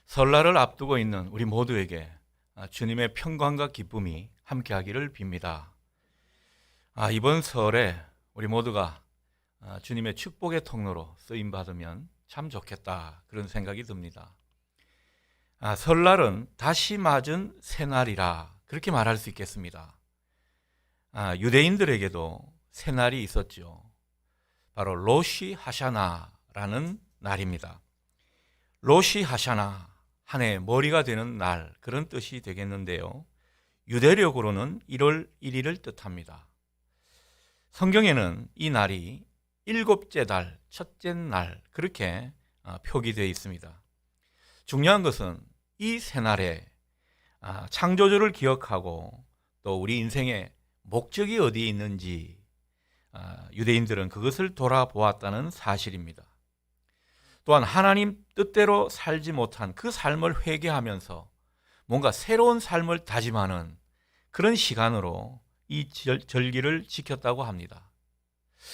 설날을 앞두고 있는 우리 모두에게 주님의 평강과 기쁨이 함께하기를 빕니다. 이번 설에 우리 모두가 주님의 축복의 통로로 쓰임 받으면 참 좋겠다, 그런 생각이 듭니다. 설날은 다시 맞은 새날이라 그렇게 말할 수 있겠습니다. 유대인들에게도 새날이 있었죠. 바로 로시 하샤나라는 날입니다. 로시 하샤나, 한 해 머리가 되는 날, 그런 뜻이 되겠는데요. 유대력으로는 1월 1일을 뜻합니다. 성경에는 이 날이 일곱째 달, 첫째 날, 그렇게 표기되어 있습니다. 중요한 것은 이 새날에 창조주를 기억하고 또 우리 인생의 목적이 어디에 있는지 유대인들은 그것을 돌아보았다는 사실입니다. 또한 하나님 뜻대로 살지 못한 그 삶을 회개하면서 뭔가 새로운 삶을 다짐하는 그런 시간으로 이 절기를 지켰다고 합니다.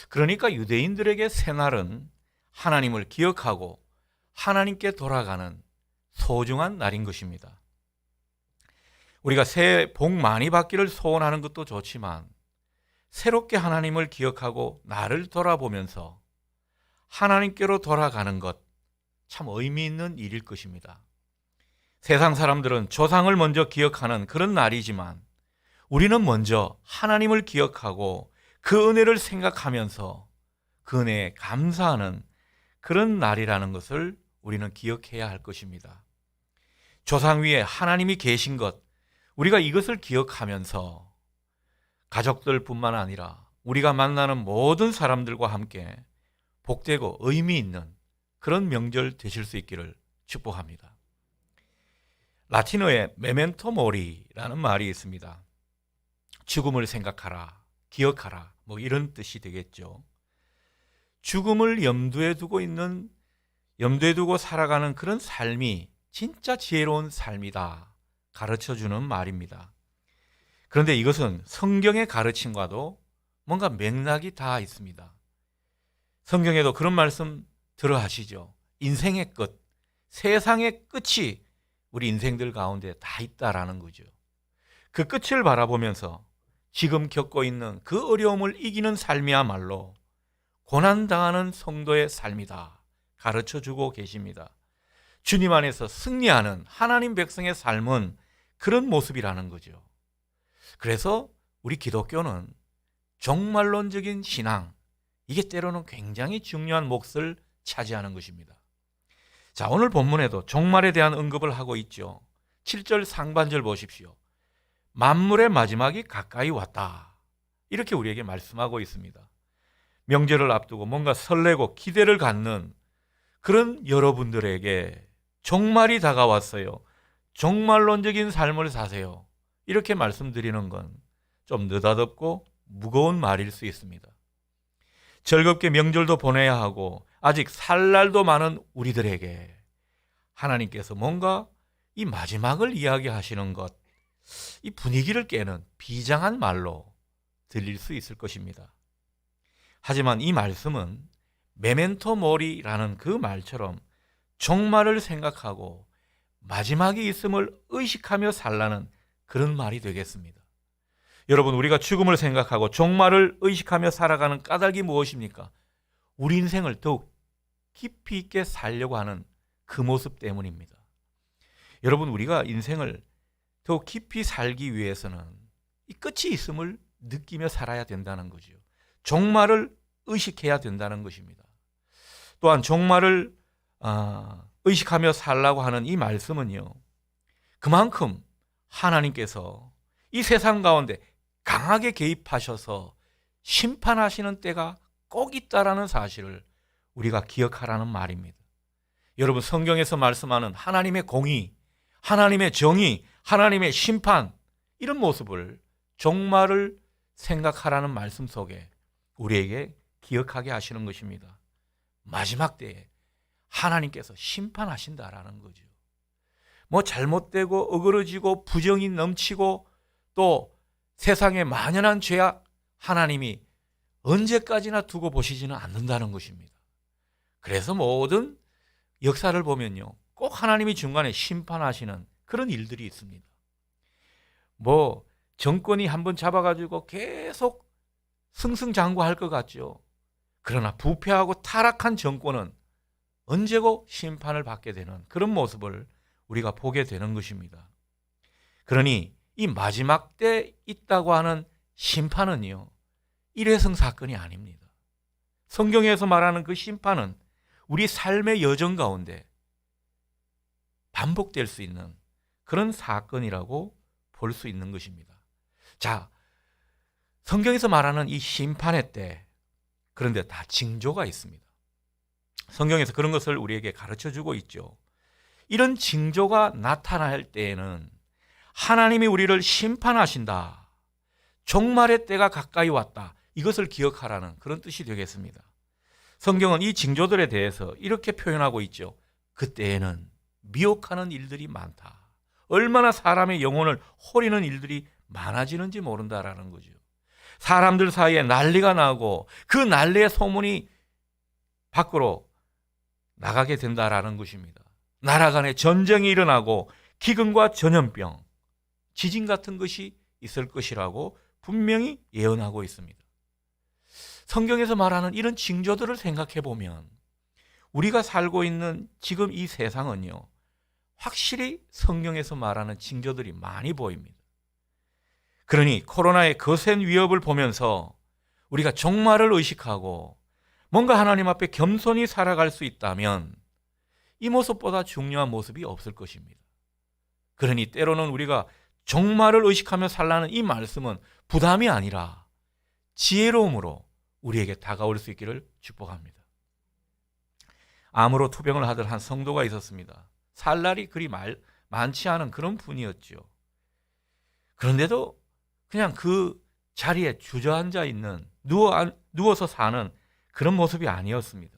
그러니까 유대인들에게 새날은 하나님을 기억하고 하나님께 돌아가는 소중한 날인 것입니다. 우리가 새해 복 많이 받기를 소원하는 것도 좋지만 새롭게 하나님을 기억하고 나를 돌아보면서 하나님께로 돌아가는 것, 참 의미 있는 일일 것입니다. 세상 사람들은 조상을 먼저 기억하는 그런 날이지만 우리는 먼저 하나님을 기억하고 그 은혜를 생각하면서 그 은혜에 감사하는 그런 날이라는 것을 우리는 기억해야 할 것입니다. 조상 위에 하나님이 계신 것, 우리가 이것을 기억하면서 가족들뿐만 아니라 우리가 만나는 모든 사람들과 함께 복되고 의미 있는 그런 명절 되실 수 있기를 축복합니다. 라틴어에 메멘토 모리라는 말이 있습니다. 죽음을 생각하라, 기억하라, 이런 뜻이 되겠죠. 죽음을 염두에 두고 살아가는 그런 삶이 진짜 지혜로운 삶이다, 가르쳐주는 말입니다. 그런데 이것은 성경의 가르침과도 뭔가 맥락이 다 있습니다. 성경에도 그런 말씀 들어 하시죠. 인생의 끝, 세상의 끝이 우리 인생들 가운데 다 있다라는 거죠. 그 끝을 바라보면서 지금 겪고 있는 그 어려움을 이기는 삶이야말로 고난당하는 성도의 삶이다, 가르쳐주고 계십니다. 주님 안에서 승리하는 하나님 백성의 삶은 그런 모습이라는 거죠. 그래서 우리 기독교는 종말론적인 신앙, 이게 때로는 굉장히 중요한 몫을 차지하는 것입니다. 자, 오늘 본문에도 종말에 대한 언급을 하고 있죠. 7절 상반절 보십시오. 만물의 마지막이 가까이 왔다, 이렇게 우리에게 말씀하고 있습니다. 명절을 앞두고 뭔가 설레고 기대를 갖는 그런 여러분들에게 종말이 다가왔어요, 종말론적인 삶을 사세요, 이렇게 말씀드리는 건 좀 느닷없고 무거운 말일 수 있습니다. 즐겁게 명절도 보내야 하고 아직 살 날도 많은 우리들에게 하나님께서 뭔가 이 마지막을 이야기하시는 것, 이 분위기를 깨는 비장한 말로 들릴 수 있을 것입니다. 하지만 이 말씀은 메멘토 모리라는 그 말처럼 종말을 생각하고 마지막이 있음을 의식하며 살라는 그런 말이 되겠습니다. 여러분, 우리가 죽음을 생각하고 종말을 의식하며 살아가는 까닭이 무엇입니까? 우리 인생을 더욱 깊이 있게 살려고 하는 그 모습 때문입니다. 여러분, 우리가 인생을 더욱 깊이 살기 위해서는 이 끝이 있음을 느끼며 살아야 된다는 거죠. 종말을 의식해야 된다는 것입니다. 또한 종말을 의식하며 살라고 하는 이 말씀은요, 그만큼 하나님께서 이 세상 가운데 강하게 개입하셔서 심판하시는 때가 꼭 있다라는 사실을 우리가 기억하라는 말입니다. 여러분, 성경에서 말씀하는 하나님의 공의, 하나님의 정의, 하나님의 심판, 이런 모습을 종말을 생각하라는 말씀 속에 우리에게 기억하게 하시는 것입니다. 마지막 때에 하나님께서 심판하신다라는 거죠. 잘못되고 어그러지고 부정이 넘치고 또 세상에 만연한 죄악, 하나님이 언제까지나 두고 보시지는 않는다는 것입니다. 그래서 모든 역사를 보면요, 꼭 하나님이 중간에 심판하시는 그런 일들이 있습니다. 정권이 한번 잡아가지고 계속 승승장구할 것 같죠. 그러나 부패하고 타락한 정권은 언제고 심판을 받게 되는 그런 모습을 우리가 보게 되는 것입니다. 그러니 이 마지막 때 있다고 하는 심판은요, 일회성 사건이 아닙니다. 성경에서 말하는 그 심판은 우리 삶의 여정 가운데 반복될 수 있는 그런 사건이라고 볼 수 있는 것입니다. 자, 성경에서 말하는 이 심판의 때, 그런데 다 징조가 있습니다. 성경에서 그런 것을 우리에게 가르쳐주고 있죠. 이런 징조가 나타날 때에는 하나님이 우리를 심판하신다, 종말의 때가 가까이 왔다, 이것을 기억하라는 그런 뜻이 되겠습니다. 성경은 이 징조들에 대해서 이렇게 표현하고 있죠. 그때에는 미혹하는 일들이 많다. 얼마나 사람의 영혼을 호리는 일들이 많아지는지 모른다라는 거죠. 사람들 사이에 난리가 나고 그 난리의 소문이 밖으로 나가게 된다라는 것입니다. 나라 간에 전쟁이 일어나고 기근과 전염병, 지진 같은 것이 있을 것이라고 분명히 예언하고 있습니다. 성경에서 말하는 이런 징조들을 생각해 보면 우리가 살고 있는 지금 이 세상은요, 확실히 성경에서 말하는 징조들이 많이 보입니다. 그러니 코로나의 거센 위협을 보면서 우리가 종말을 의식하고 뭔가 하나님 앞에 겸손히 살아갈 수 있다면 이 모습보다 중요한 모습이 없을 것입니다. 그러니 때로는 우리가 종말을 의식하며 살라는 이 말씀은 부담이 아니라 지혜로움으로 우리에게 다가올 수 있기를 축복합니다. 암으로 투병을 하던 한 성도가 있었습니다. 살 날이 그리 많지 않은 그런 분이었죠. 그런데도 그냥 그 자리에 주저앉아 있는, 누워서 사는 그런 모습이 아니었습니다.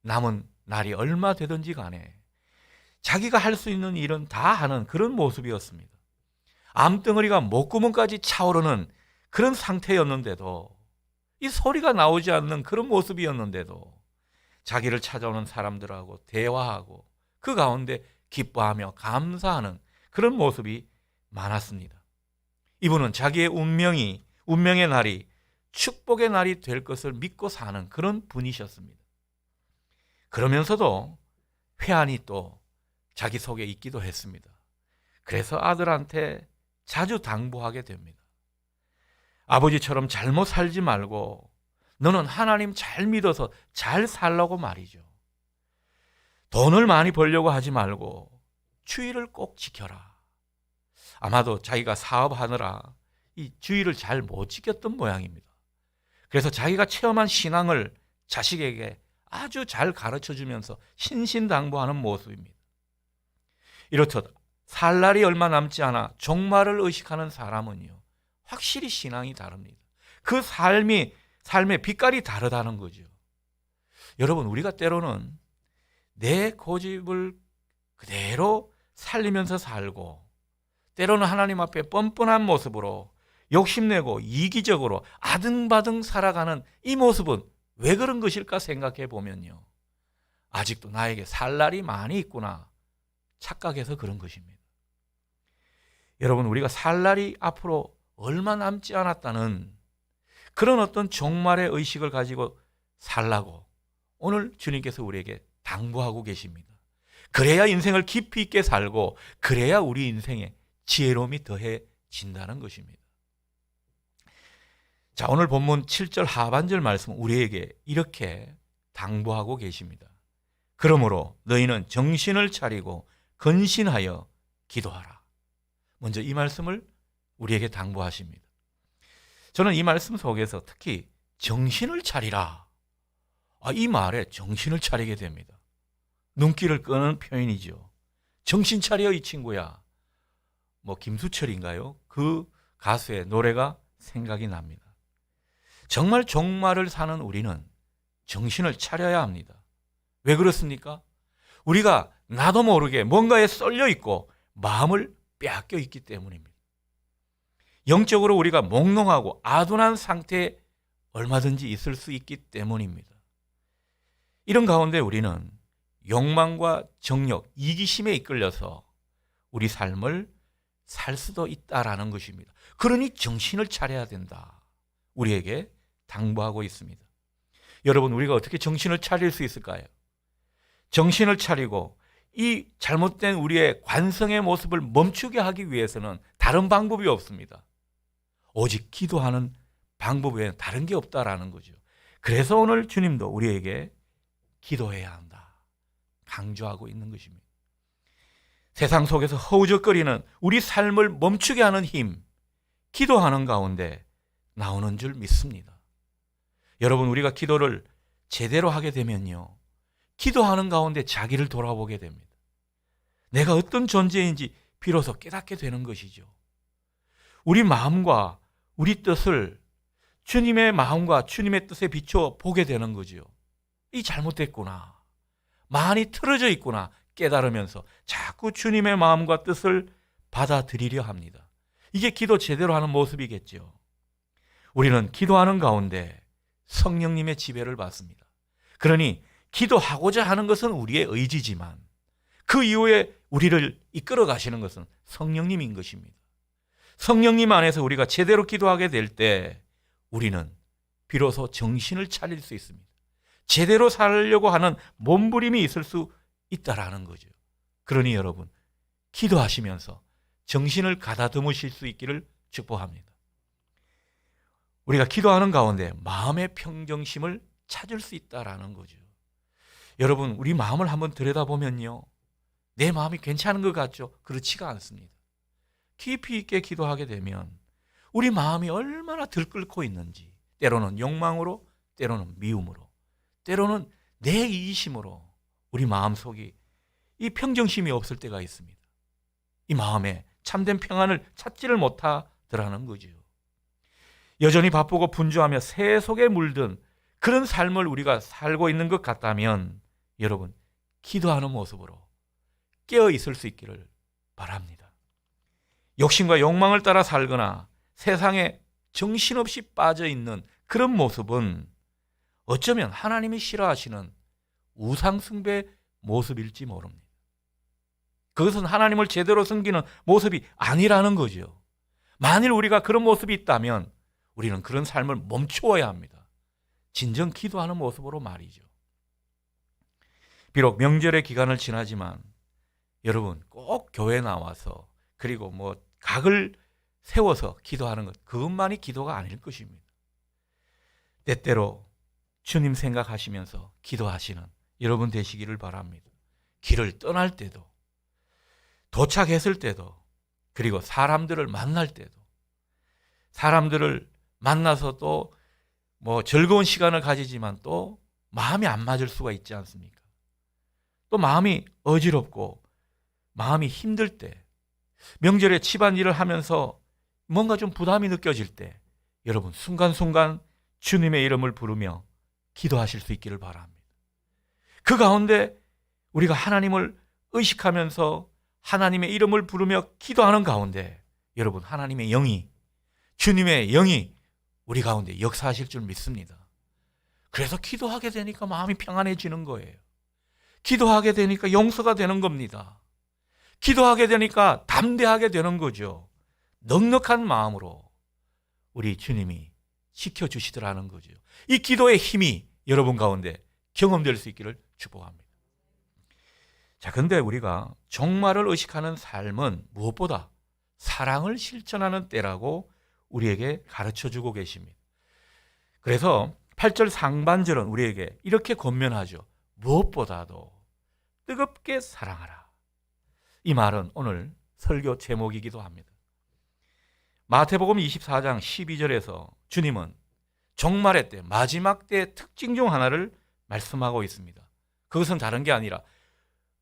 남은 날이 얼마 되든지 간에 자기가 할 수 있는 일은 다 하는 그런 모습이었습니다. 암덩어리가 목구멍까지 차오르는 그런 상태였는데도, 이 소리가 나오지 않는 그런 모습이었는데도 자기를 찾아오는 사람들하고 대화하고 그 가운데 기뻐하며 감사하는 그런 모습이 많았습니다. 이분은 자기의 운명의 날이 축복의 날이 될 것을 믿고 사는 그런 분이셨습니다. 그러면서도 회한이 또 자기 속에 있기도 했습니다. 그래서 아들한테 자주 당부하게 됩니다. 아버지처럼 잘못 살지 말고 너는 하나님 잘 믿어서 잘 살라고 말이죠. 돈을 많이 벌려고 하지 말고 주의를 꼭 지켜라. 아마도 자기가 사업하느라 이 주의를 잘 못 지켰던 모양입니다. 그래서 자기가 체험한 신앙을 자식에게 아주 잘 가르쳐주면서 신신당부하는 모습입니다. 이렇듯 살 날이 얼마 남지 않아 종말을 의식하는 사람은요, 확실히 신앙이 다릅니다. 그 삶의 빛깔이 다르다는 거죠. 여러분, 우리가 때로는 내 고집을 그대로 살리면서 살고, 때로는 하나님 앞에 뻔뻔한 모습으로 욕심내고 이기적으로 아등바등 살아가는 이 모습은 왜 그런 것일까 생각해 보면요, 아직도 나에게 살 날이 많이 있구나 착각해서 그런 것입니다. 여러분, 우리가 살 날이 앞으로 얼마 남지 않았다는 그런 어떤 종말의 의식을 가지고 살라고 오늘 주님께서 우리에게 당부하고 계십니다. 그래야 인생을 깊이 있게 살고, 그래야 우리 인생에 지혜로움이 더해진다는 것입니다. 자, 오늘 본문 7절 하반절 말씀 우리에게 이렇게 당부하고 계십니다. 그러므로 너희는 정신을 차리고 근신하여 기도하라. 먼저 이 말씀을 우리에게 당부하십니다. 저는 이 말씀 속에서 특히 정신을 차리라, 이 말에 정신을 차리게 됩니다. 눈길을 끄는 표현이죠. 정신 차려 이 친구야. 김수철인가요? 그 가수의 노래가 생각이 납니다. 정말 종말을 사는 우리는 정신을 차려야 합니다. 왜 그렇습니까? 우리가 나도 모르게 뭔가에 쏠려 있고 마음을 빼앗겨 있기 때문입니다. 영적으로 우리가 몽롱하고 아둔한 상태에 얼마든지 있을 수 있기 때문입니다. 이런 가운데 우리는 욕망과 정욕, 이기심에 이끌려서 우리 삶을 살 수도 있다라는 것입니다. 그러니 정신을 차려야 된다. 우리에게 당부하고 있습니다. 여러분, 우리가 어떻게 정신을 차릴 수 있을까요? 정신을 차리고 이 잘못된 우리의 관성의 모습을 멈추게 하기 위해서는 다른 방법이 없습니다. 오직 기도하는 방법 외에는 다른 게 없다라는 거죠. 그래서 오늘 주님도 우리에게 기도해야 한다 강조하고 있는 것입니다. 세상 속에서 허우적거리는 우리 삶을 멈추게 하는 힘, 기도하는 가운데 나오는 줄 믿습니다. 여러분, 우리가 기도를 제대로 하게 되면요, 기도하는 가운데 자기를 돌아보게 됩니다. 내가 어떤 존재인지 비로소 깨닫게 되는 것이죠. 우리 마음과 우리 뜻을 주님의 마음과 주님의 뜻에 비춰 보게 되는 거죠. 이 잘못됐구나, 많이 틀어져 있구나 깨달으면서 자꾸 주님의 마음과 뜻을 받아들이려 합니다. 이게 기도 제대로 하는 모습이겠죠. 우리는 기도하는 가운데 성령님의 지배를 받습니다. 그러니 기도하고자 하는 것은 우리의 의지지만 그 이후에 우리를 이끌어 가시는 것은 성령님인 것입니다. 성령님 안에서 우리가 제대로 기도하게 될 때 우리는 비로소 정신을 차릴 수 있습니다. 제대로 살려고 하는 몸부림이 있을 수 있다라는 거죠. 그러니 여러분, 기도하시면서 정신을 가다듬으실 수 있기를 축복합니다. 우리가 기도하는 가운데 마음의 평정심을 찾을 수 있다라는 거죠. 여러분, 우리 마음을 한번 들여다보면요, 내 마음이 괜찮은 것 같죠? 그렇지가 않습니다. 깊이 있게 기도하게 되면 우리 마음이 얼마나 들끓고 있는지, 때로는 욕망으로, 때로는 미움으로, 때로는 내 이기심으로 우리 마음속이 이 평정심이 없을 때가 있습니다. 이 마음에 참된 평안을 찾지를 못하더라는 거죠. 여전히 바쁘고 분주하며 새 속에 물든 그런 삶을 우리가 살고 있는 것 같다면 여러분, 기도하는 모습으로 깨어 있을 수 있기를 바랍니다. 욕심과 욕망을 따라 살거나 세상에 정신없이 빠져 있는 그런 모습은 어쩌면 하나님이 싫어하시는 우상숭배 모습일지 모릅니다. 그것은 하나님을 제대로 섬기는 모습이 아니라는 거죠. 만일 우리가 그런 모습이 있다면 우리는 그런 삶을 멈추어야 합니다. 진정 기도하는 모습으로 말이죠. 비록 명절의 기간을 지나지만 여러분, 꼭 교회에 나와서 그리고 각을 세워서 기도하는 것, 그것만이 기도가 아닐 것입니다. 때때로 주님 생각하시면서 기도하시는 여러분 되시기를 바랍니다. 길을 떠날 때도, 도착했을 때도, 그리고 사람들을 만날 때도, 사람들을 만나서 또 즐거운 시간을 가지지만 또 마음이 안 맞을 수가 있지 않습니까? 또 마음이 어지럽고 마음이 힘들 때, 명절에 집안일을 하면서 뭔가 좀 부담이 느껴질 때 여러분, 순간순간 주님의 이름을 부르며 기도하실 수 있기를 바랍니다. 그 가운데 우리가 하나님을 의식하면서 하나님의 이름을 부르며 기도하는 가운데 여러분, 하나님의 영이, 주님의 영이 우리 가운데 역사하실 줄 믿습니다. 그래서 기도하게 되니까 마음이 평안해지는 거예요. 기도하게 되니까 용서가 되는 겁니다. 기도하게 되니까 담대하게 되는 거죠. 넉넉한 마음으로 우리 주님이 지켜주시더라는 거죠. 이 기도의 힘이 여러분 가운데 경험될 수 있기를 축복합니다. 자, 근데 우리가 종말을 의식하는 삶은 무엇보다 사랑을 실천하는 때라고 우리에게 가르쳐주고 계십니다. 그래서 8절 상반절은 우리에게 이렇게 권면하죠. 무엇보다도 뜨겁게 사랑하라. 이 말은 오늘 설교 제목이기도 합니다. 마태복음 24장 12절에서 주님은 종말의 때, 마지막 때의 특징 중 하나를 말씀하고 있습니다. 그것은 다른 게 아니라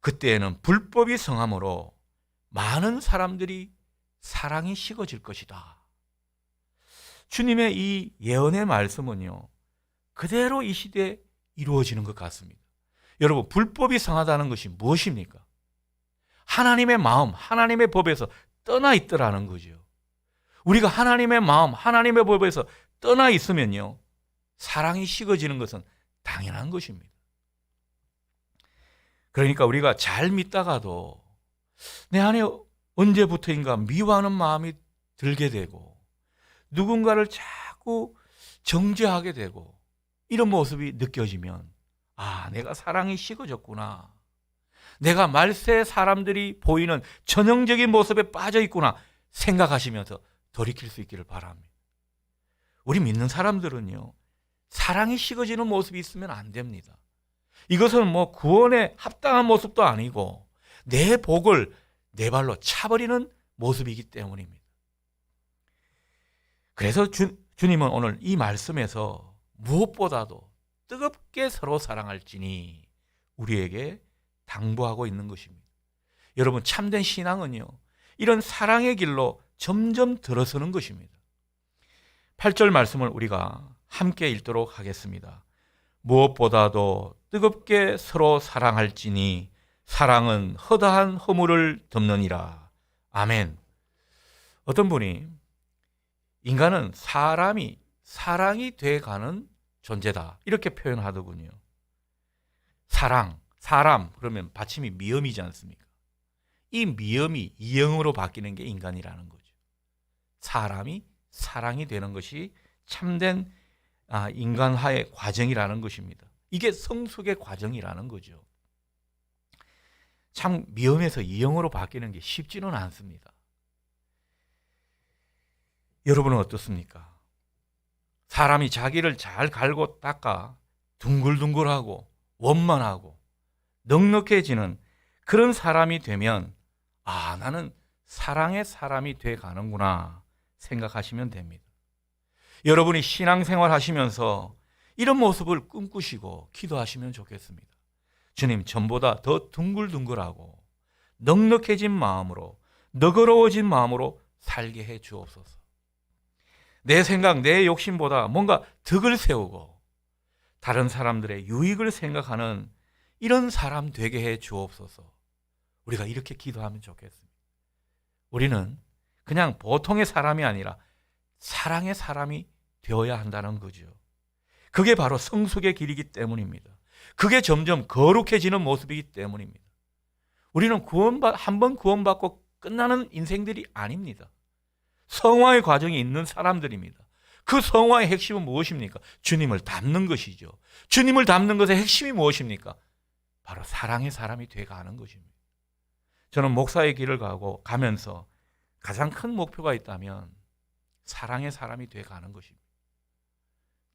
그때에는 불법이 성함으로 많은 사람들이 사랑이 식어질 것이다. 주님의 이 예언의 말씀은요, 그대로 이 시대에 이루어지는 것 같습니다. 여러분, 불법이 성하다는 것이 무엇입니까? 하나님의 마음, 하나님의 법에서 떠나 있더라는 거죠. 우리가 하나님의 마음, 하나님의 법에서 떠나 있으면요, 사랑이 식어지는 것은 당연한 것입니다. 그러니까 우리가 잘 믿다가도 내 안에 언제부터인가 미워하는 마음이 들게 되고 누군가를 자꾸 정죄하게 되고 이런 모습이 느껴지면 내가 사랑이 식어졌구나. 내가 말세 사람들이 보이는 전형적인 모습에 빠져 있구나 생각하시면서 돌이킬 수 있기를 바랍니다. 우리 믿는 사람들은요, 사랑이 식어지는 모습이 있으면 안 됩니다. 이것은 구원에 합당한 모습도 아니고 내 복을 내 발로 차버리는 모습이기 때문입니다. 그래서 주님은 오늘 이 말씀에서 무엇보다도 뜨겁게 서로 사랑할지니 우리에게 당부하고 있는 것입니다. 여러분, 참된 신앙은요, 이런 사랑의 길로 점점 들어서는 것입니다. 8절 말씀을 우리가 함께 읽도록 하겠습니다. 무엇보다도 뜨겁게 서로 사랑할지니 사랑은 허다한 허물을 덮느니라. 아멘. 어떤 분이 인간은 사랑이 돼가는 존재다 이렇게 표현하더군요. 사람 그러면 받침이 미음이지 않습니까? 이 미음이 이형으로 바뀌는 게 인간이라는 거죠. 사람이 사랑이 되는 것이 참된 인간화의 과정이라는 것입니다. 이게 성숙의 과정이라는 거죠. 참 미움에서 이형으로 바뀌는 게 쉽지는 않습니다. 여러분은 어떻습니까? 사람이 자기를 잘 갈고 닦아 둥글둥글하고 원만하고 넉넉해지는 그런 사람이 되면 나는 사랑의 사람이 돼 가는구나 생각하시면 됩니다. 여러분이 신앙생활 하시면서 이런 모습을 꿈꾸시고 기도하시면 좋겠습니다. 주님, 전보다 더 둥글둥글하고 넉넉해진 마음으로, 너그러워진 마음으로 살게 해 주옵소서. 내 생각, 내 욕심보다 뭔가 덕을 세우고 다른 사람들의 유익을 생각하는 이런 사람 되게 해 주옵소서. 우리가 이렇게 기도하면 좋겠습니다. 우리는 그냥 보통의 사람이 아니라 사랑의 사람이 되어야 한다는 거죠. 그게 바로 성숙의 길이기 때문입니다. 그게 점점 거룩해지는 모습이기 때문입니다. 우리는 한 번 구원받고 끝나는 인생들이 아닙니다. 성화의 과정이 있는 사람들입니다. 그 성화의 핵심은 무엇입니까? 주님을 닮는 것이죠. 주님을 닮는 것의 핵심이 무엇입니까? 바로 사랑의 사람이 되어가는 것입니다. 저는 목사의 길을 가면서 가장 큰 목표가 있다면 사랑의 사람이 되어가는 것입니다.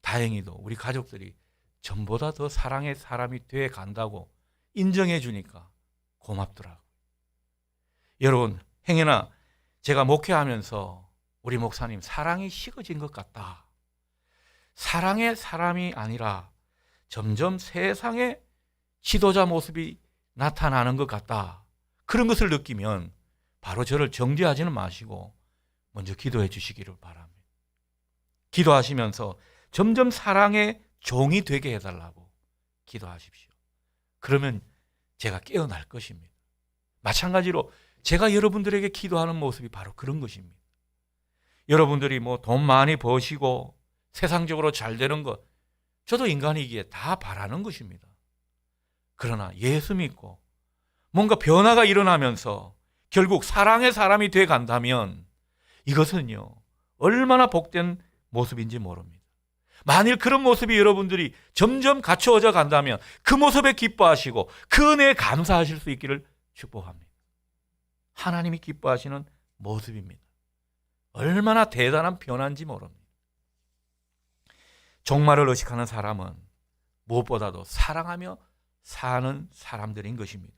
다행히도 우리 가족들이 전보다 더 사랑의 사람이 되어간다고 인정해 주니까 고맙더라고요. 여러분, 행여나 제가 목회하면서 우리 목사님 사랑이 식어진 것 같다, 사랑의 사람이 아니라 점점 세상의 지도자 모습이 나타나는 것 같다, 그런 것을 느끼면 바로 저를 정죄하지는 마시고 먼저 기도해 주시기를 바랍니다. 기도하시면서 점점 사랑의 종이 되게 해달라고 기도하십시오. 그러면 제가 깨어날 것입니다. 마찬가지로 제가 여러분들에게 기도하는 모습이 바로 그런 것입니다. 여러분들이 돈 많이 버시고 세상적으로 잘 되는 것, 저도 인간이기에 다 바라는 것입니다. 그러나 예수 믿고 뭔가 변화가 일어나면서 결국 사랑의 사람이 돼 간다면 이것은요, 얼마나 복된 모습인지 모릅니다. 만일 그런 모습이 여러분들이 점점 갖추어져 간다면 그 모습에 기뻐하시고 그 은혜에 감사하실 수 있기를 축복합니다. 하나님이 기뻐하시는 모습입니다. 얼마나 대단한 변화인지 모릅니다. 종말을 의식하는 사람은 무엇보다도 사랑하며 사는 사람들인 것입니다.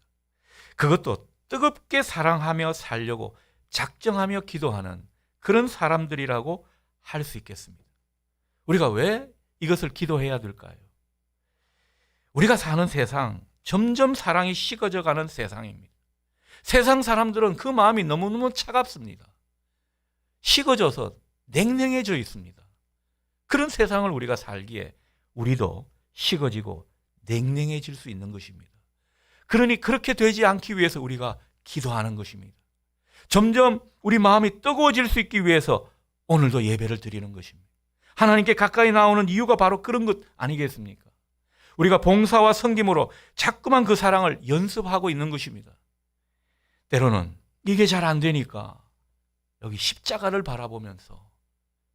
그것도 뜨겁게 사랑하며 살려고 작정하며 기도하는 그런 사람들이라고 할 수 있겠습니다. 우리가 왜 이것을 기도해야 될까요? 우리가 사는 세상, 점점 사랑이 식어져 가는 세상입니다. 세상 사람들은 그 마음이 너무너무 차갑습니다. 식어져서 냉랭해져 있습니다. 그런 세상을 우리가 살기에 우리도 식어지고 냉랭해질 수 있는 것입니다. 그러니 그렇게 되지 않기 위해서 우리가 기도하는 것입니다. 점점 우리 마음이 뜨거워질 수 있기 위해서 오늘도 예배를 드리는 것입니다. 하나님께 가까이 나오는 이유가 바로 그런 것 아니겠습니까? 우리가 봉사와 섬김으로 자꾸만 그 사랑을 연습하고 있는 것입니다. 때로는 이게 잘 안 되니까 여기 십자가를 바라보면서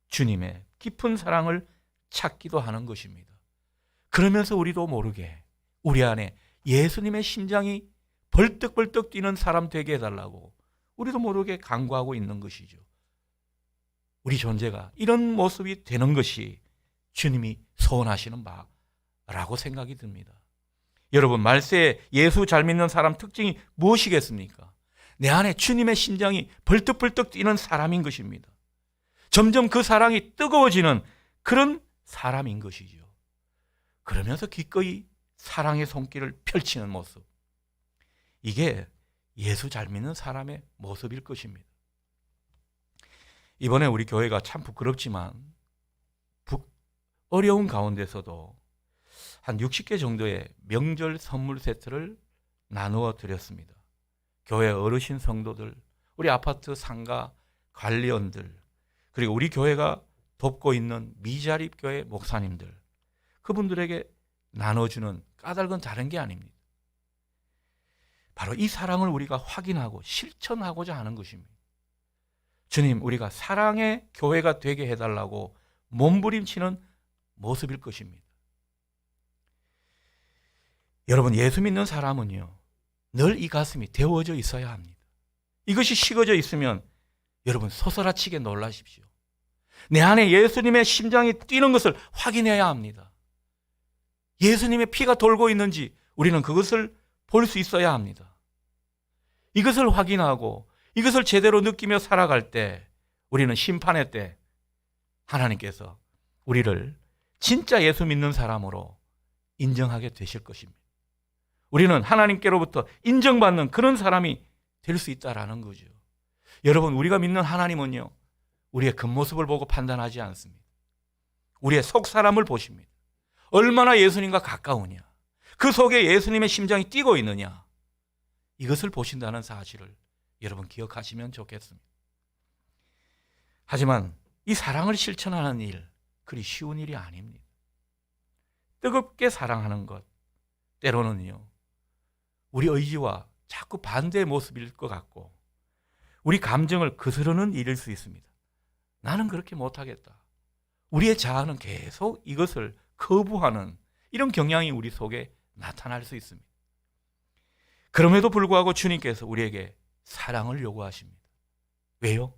주님의 깊은 사랑을 찾기도 하는 것입니다. 그러면서 우리도 모르게 우리 안에 예수님의 심장이 벌떡벌떡 뛰는 사람 되게 해달라고 우리도 모르게 간구하고 있는 것이죠. 우리 존재가 이런 모습이 되는 것이 주님이 소원하시는 바라고 생각이 듭니다. 여러분, 말세에 예수 잘 믿는 사람 특징이 무엇이겠습니까? 내 안에 주님의 심장이 벌떡벌떡 뛰는 사람인 것입니다. 점점 그 사랑이 뜨거워지는 그런 사람인 것이죠. 그러면서 기꺼이 사랑의 손길을 펼치는 모습, 이게 예수 잘 믿는 사람의 모습일 것입니다. 이번에 우리 교회가 참 부끄럽지만 어려운 가운데서도 한 60개 정도의 명절 선물 세트를 나누어 드렸습니다. 교회 어르신 성도들, 우리 아파트 상가 관리원들, 그리고 우리 교회가 돕고 있는 미자립 교회 목사님들, 그분들에게 나눠주는 까닭은 다른 게 아닙니다. 바로 이 사랑을 우리가 확인하고 실천하고자 하는 것입니다. 주님, 우리가 사랑의 교회가 되게 해달라고 몸부림치는 모습일 것입니다. 여러분, 예수 믿는 사람은요, 늘 이 가슴이 데워져 있어야 합니다. 이것이 식어져 있으면 여러분 소스라치게 놀라십시오. 내 안에 예수님의 심장이 뛰는 것을 확인해야 합니다. 예수님의 피가 돌고 있는지 우리는 그것을 볼 수 있어야 합니다. 이것을 확인하고 이것을 제대로 느끼며 살아갈 때 우리는 심판의 때 하나님께서 우리를 진짜 예수 믿는 사람으로 인정하게 되실 것입니다. 우리는 하나님께로부터 인정받는 그런 사람이 될 수 있다라는 거죠. 여러분, 우리가 믿는 하나님은요, 우리의 겉모습을 보고 판단하지 않습니다. 우리의 속 사람을 보십니다. 얼마나 예수님과 가까우냐, 그 속에 예수님의 심장이 뛰고 있느냐, 이것을 보신다는 사실을 여러분 기억하시면 좋겠습니다. 하지만 이 사랑을 실천하는 일, 그리 쉬운 일이 아닙니다. 뜨겁게 사랑하는 것, 때로는요, 우리 의지와 자꾸 반대의 모습일 것 같고 우리 감정을 거스르는 일일 수 있습니다. 나는 그렇게 못하겠다. 우리의 자아는 계속 이것을 거부하는 이런 경향이 우리 속에 나타날 수 있습니다. 그럼에도 불구하고 주님께서 우리에게 사랑을 요구하십니다. 왜요?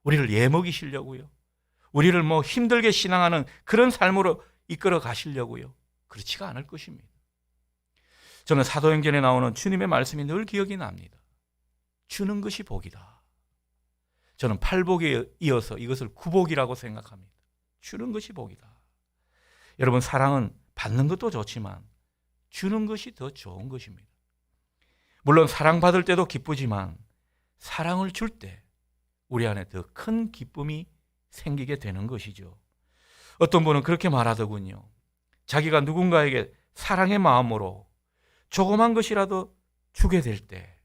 우리를 예먹이시려고요? 우리를 힘들게 신앙하는 그런 삶으로 이끌어 가시려고요? 그렇지가 않을 것입니다. 저는 사도행전에 나오는 주님의 말씀이 늘 기억이 납니다. 주는 것이 복이다. 저는 팔복에 이어서 이것을 구복이라고 생각합니다. 주는 것이 복이다. 여러분, 사랑은 받는 것도 좋지만 주는 것이 더 좋은 것입니다. 물론 사랑받을 때도 기쁘지만 사랑을 줄 때 우리 안에 더 큰 기쁨이 생기게 되는 것이죠. 어떤 분은 그렇게 말하더군요. 자기가 누군가에게 사랑의 마음으로 조그만 것이라도 주게 될 때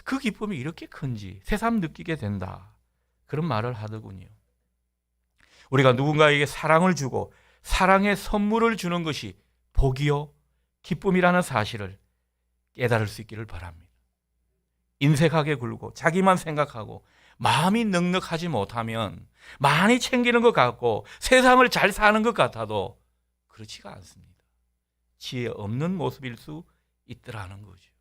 그 기쁨이 이렇게 큰지 새삼 느끼게 된다, 그런 말을 하더군요. 우리가 누군가에게 사랑을 주고 사랑의 선물을 주는 것이 복이요 기쁨이라는 사실을 깨달을 수 있기를 바랍니다. 인색하게 굴고 자기만 생각하고 마음이 넉넉하지 못하면 많이 챙기는 것 같고 세상을 잘 사는 것 같아도 그렇지가 않습니다. 지혜 없는 모습일 수 있더라는 거죠.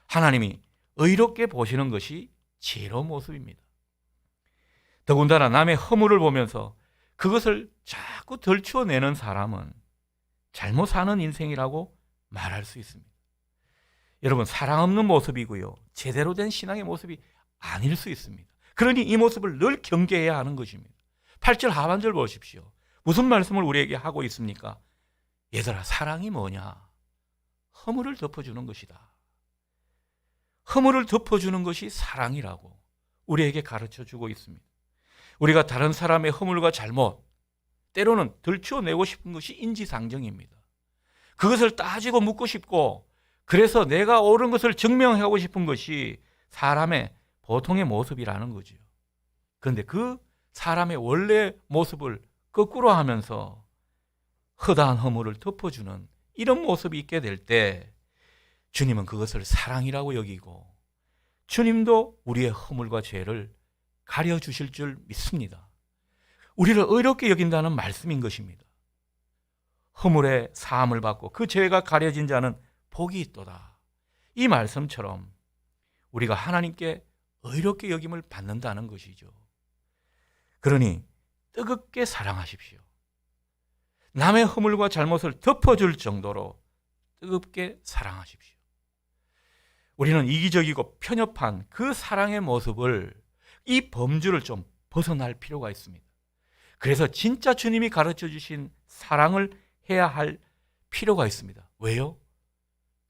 하나님이 의롭게 보시는 것이 지혜로운 모습입니다. 더군다나 남의 허물을 보면서 그것을 자꾸 덜추어내는 사람은 잘못 사는 인생이라고 말할 수 있습니다. 여러분, 사랑 없는 모습이고요, 제대로 된 신앙의 모습이 아닐 수 있습니다. 그러니 이 모습을 늘 경계해야 하는 것입니다. 8절 하반절 보십시오. 무슨 말씀을 우리에게 하고 있습니까? 얘들아, 사랑이 뭐냐? 허물을 덮어주는 것이다. 허물을 덮어주는 것이 사랑이라고 우리에게 가르쳐주고 있습니다. 우리가 다른 사람의 허물과 잘못, 때로는 들추어내고 싶은 것이 인지상정입니다. 그것을 따지고 묻고 싶고 그래서 내가 옳은 것을 증명하고 싶은 것이 사람의 보통의 모습이라는 거죠. 그런데 그 사람의 원래 모습을 거꾸로 하면서 허다한 허물을 덮어주는 이런 모습이 있게 될 때 주님은 그것을 사랑이라고 여기고 주님도 우리의 허물과 죄를 가려주실 줄 믿습니다. 우리를 의롭게 여긴다는 말씀인 것입니다. 허물의 사함을 받고 그 죄가 가려진 자는 복이 있도다. 이 말씀처럼 우리가 하나님께 의롭게 여김을 받는다는 것이죠. 그러니 뜨겁게 사랑하십시오. 남의 허물과 잘못을 덮어줄 정도로 뜨겁게 사랑하십시오. 우리는 이기적이고 편협한 그 사랑의 모습을, 이 범주를 좀 벗어날 필요가 있습니다. 그래서 진짜 주님이 가르쳐 주신 사랑을 해야 할 필요가 있습니다. 왜요?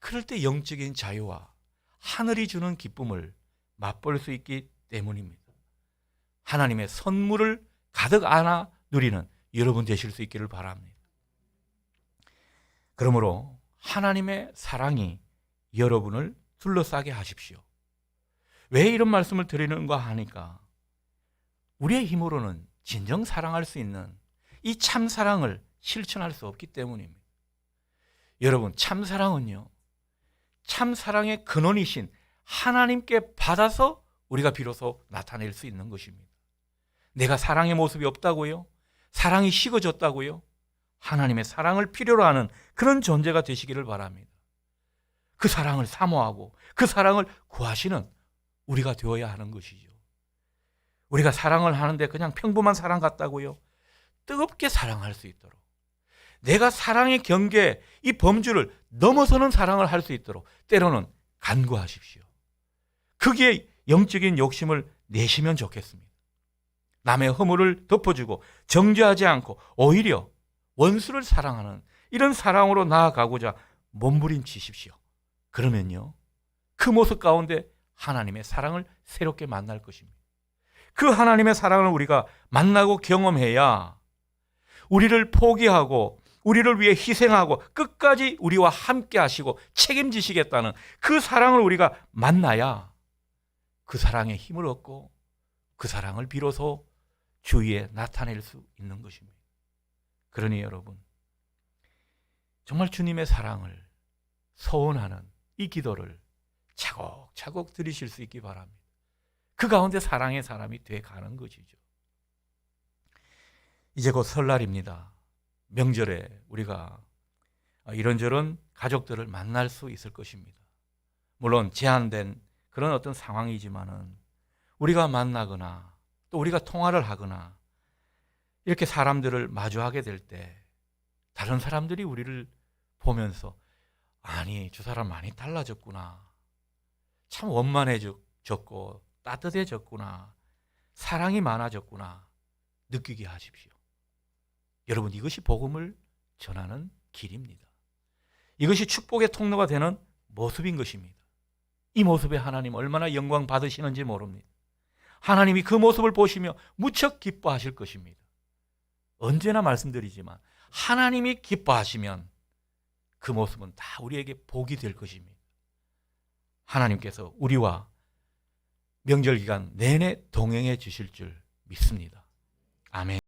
그럴 때 영적인 자유와 하늘이 주는 기쁨을 맛볼 수 있기 때문입니다. 하나님의 선물을 가득 안아 누리는 여러분 되실 수 있기를 바랍니다. 그러므로 하나님의 사랑이 여러분을 둘러싸게 하십시오. 왜 이런 말씀을 드리는가 하니까 우리의 힘으로는 진정 사랑할 수 있는 이 참 사랑을 실천할 수 없기 때문입니다. 여러분, 참 사랑은요, 참 사랑의 근원이신 하나님께 받아서 우리가 비로소 나타낼 수 있는 것입니다. 내가 사랑의 모습이 없다고요? 사랑이 식어졌다고요? 하나님의 사랑을 필요로 하는 그런 존재가 되시기를 바랍니다. 그 사랑을 사모하고 그 사랑을 구하시는 우리가 되어야 하는 것이죠. 우리가 사랑을 하는데 그냥 평범한 사랑 같다고요? 뜨겁게 사랑할 수 있도록, 내가 사랑의 경계, 이 범주를 넘어서는 사랑을 할 수 있도록 때로는 간구하십시오. 거기에 영적인 욕심을 내시면 좋겠습니다. 남의 허물을 덮어주고 정죄하지 않고 오히려 원수를 사랑하는 이런 사랑으로 나아가고자 몸부림치십시오. 그러면요, 그 모습 가운데 하나님의 사랑을 새롭게 만날 것입니다. 그 하나님의 사랑을 우리가 만나고 경험해야 우리를 포기하고 우리를 위해 희생하고 끝까지 우리와 함께 하시고 책임지시겠다는 그 사랑을 우리가 만나야 그 사랑의 힘을 얻고 그 사랑을 비로소 주위에 나타낼 수 있는 것입니다. 그러니 여러분, 정말 주님의 사랑을 소원하는 이 기도를 차곡차곡 드리실 수 있기 바랍니다. 그 가운데 사랑의 사람이 돼 가는 것이죠. 이제 곧 설날입니다. 명절에 우리가 이런저런 가족들을 만날 수 있을 것입니다. 물론 제한된 그런 어떤 상황이지만은 우리가 만나거나 또 우리가 통화를 하거나 이렇게 사람들을 마주하게 될 때 다른 사람들이 우리를 보면서 아니, 저 사람 많이 달라졌구나, 참 원만해졌고 따뜻해졌구나, 사랑이 많아졌구나 느끼게 하십시오. 여러분, 이것이 복음을 전하는 길입니다. 이것이 축복의 통로가 되는 모습인 것입니다. 이 모습에 하나님 얼마나 영광 받으시는지 모릅니다. 하나님이 그 모습을 보시며 무척 기뻐하실 것입니다. 언제나 말씀드리지만 하나님이 기뻐하시면 그 모습은 다 우리에게 복이 될 것입니다. 하나님께서 우리와 명절 기간 내내 동행해 주실 줄 믿습니다. 아멘.